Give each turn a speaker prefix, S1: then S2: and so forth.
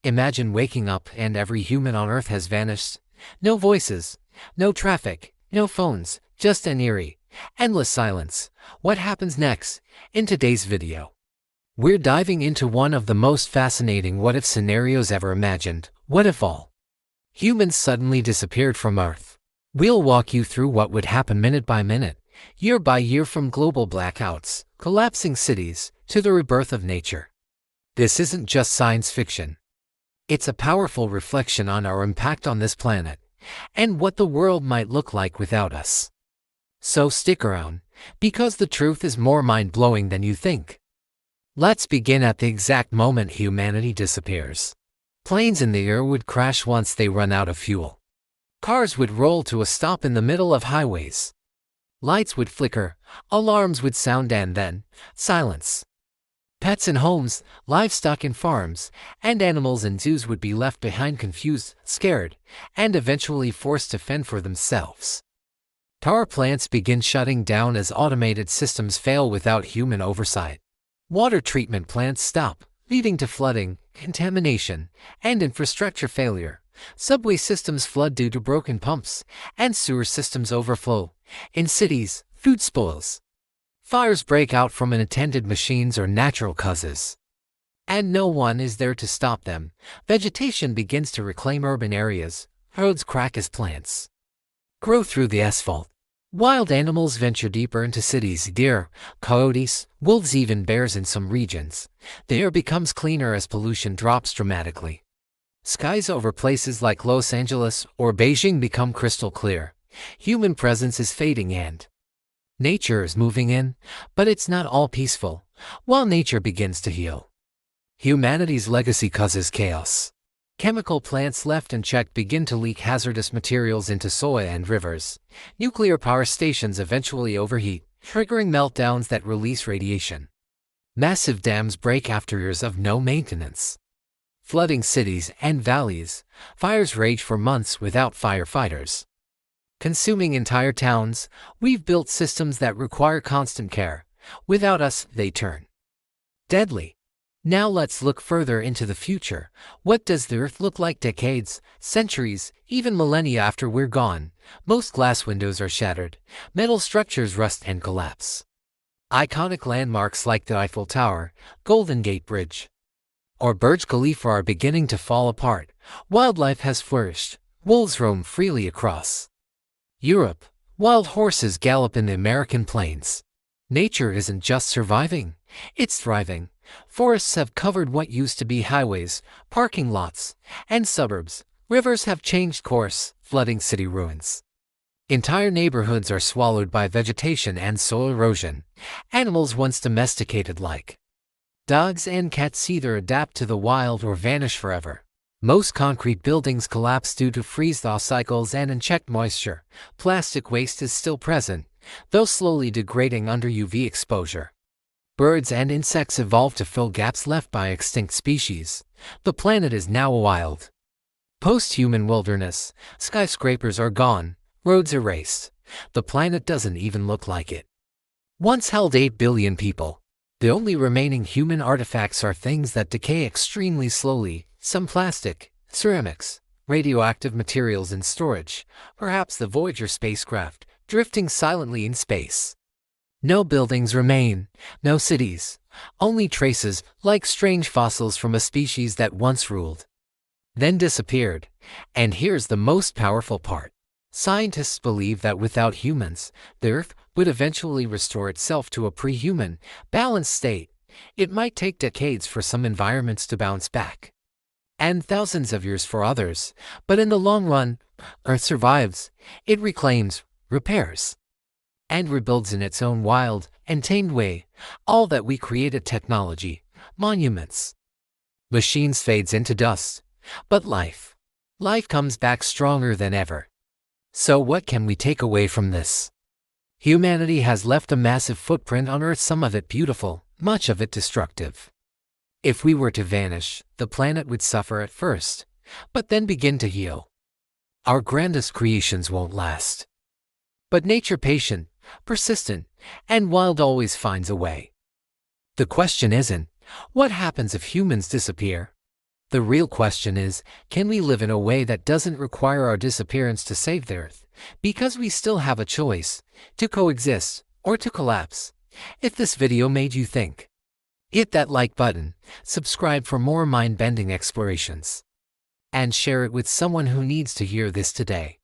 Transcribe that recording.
S1: Imagine waking up and every human on Earth has vanished. No voices, no traffic, no phones, just an eerie, endless silence. What happens next? In today's video, we're diving into one of the most fascinating what-if scenarios ever imagined. What if all humans suddenly disappeared from Earth? We'll walk you through what would happen minute by minute, year by year, from global blackouts, collapsing cities, to the rebirth of nature. This isn't just science fiction. It's a powerful reflection on our impact on this planet, and what the world might look like without us. So stick around, because the truth is more mind-blowing than you think. Let's begin at the exact moment humanity disappears. Planes in the air would crash once they run out of fuel. Cars would roll to a stop in the middle of highways. Lights would flicker, alarms would sound, and then silence. Pets in homes, livestock in farms, and animals in zoos would be left behind, confused, scared, and eventually forced to fend for themselves. Power plants begin shutting down as automated systems fail without human oversight. Water treatment plants stop, leading to flooding, contamination, and infrastructure failure. Subway systems flood due to broken pumps, and sewer systems overflow. In cities, food spoils. Fires break out from unattended machines or natural causes, and no one is there to stop them. Vegetation begins to reclaim urban areas. Roads crack as plants grow through the asphalt. Wild animals venture deeper into cities. Deer, coyotes, wolves, even bears in some regions. The air becomes cleaner as pollution drops dramatically. Skies over places like Los Angeles or Beijing become crystal clear. Human presence is fading and nature is moving in, but it's not all peaceful. While nature begins to heal, humanity's legacy causes chaos. Chemical plants left unchecked begin to leak hazardous materials into soil and rivers. Nuclear power stations eventually overheat, triggering meltdowns that release radiation. Massive dams break after years of no maintenance, flooding cities and valleys. Fires rage for months without firefighters, consuming entire towns. We've built systems that require constant care. Without us, they turn deadly. Now let's look further into the future. What does the Earth look like decades, centuries, even millennia after we're gone? Most glass windows are shattered. Metal structures rust and collapse. Iconic landmarks like the Eiffel Tower, Golden Gate Bridge, or Burj Khalifa are beginning to fall apart. Wildlife has flourished. Wolves roam freely across Europe. Wild horses gallop in the American plains. Nature isn't just surviving, it's thriving. Forests have covered what used to be highways, parking lots, and suburbs. Rivers have changed course, flooding city ruins. Entire neighborhoods are swallowed by vegetation and soil erosion. Animals once domesticated like dogs and cats either adapt to the wild or vanish forever. Most concrete buildings collapse due to freeze-thaw cycles and unchecked moisture. Plastic waste is still present, though slowly degrading under UV exposure. Birds and insects evolved to fill gaps left by extinct species. The planet is now a wild, post-human wilderness. Skyscrapers are gone, roads erased. The planet doesn't even look like it once held 8 billion people. The only remaining human artifacts are things that decay extremely slowly. Some plastic, ceramics, radioactive materials in storage, perhaps the Voyager spacecraft, drifting silently in space. No buildings remain, no cities, only traces, like strange fossils from a species that once ruled, then disappeared. And here's the most powerful part. Scientists believe that without humans, the Earth would eventually restore itself to a pre-human, balanced state. It might take decades for some environments to bounce back, and thousands of years for others, but in the long run, Earth survives. It reclaims, repairs, and rebuilds in its own wild and tamed way. All that we created, technology, monuments, machines, fades into dust, but life comes back stronger than ever. So what can we take away from this? Humanity has left a massive footprint on Earth, some of it beautiful, much of it destructive. If we were to vanish, the planet would suffer at first, but then begin to heal. Our grandest creations won't last, but nature, patient, persistent, and wild, always finds a way. The question isn't, what happens if humans disappear? The real question is, can we live in a way that doesn't require our disappearance to save the Earth? Because we still have a choice, to coexist or to collapse. If this video made you think, hit that like button, subscribe for more mind-bending explorations, and share it with someone who needs to hear this today.